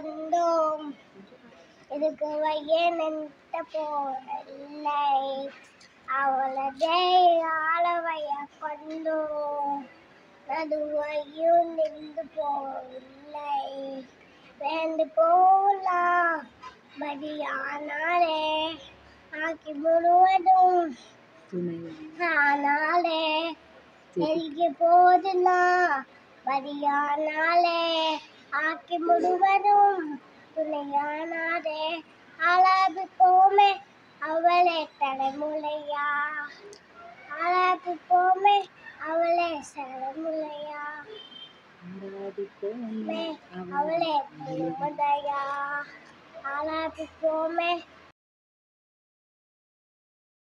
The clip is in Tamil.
கொண்டோம். இதுக்கு வையே நின்ற போரில்லை, அவளதை ஆளவைய கொண்டோம். நடுவையும் நின்று போரில்லை, வேண்டு போலாம் மதியானாலே ஆக்கி முழுவதும் ஆனாலே நெருங்கி போதுலாம் மதியானாலே ஆக்கி முழுவதும் துணையானாலே ஆளாபி போமே அவளே தலைமுலையா, ஆளாபி போமே அவளே சரமுலையா, அவளே முழுமதையா, ஆளாபி போமே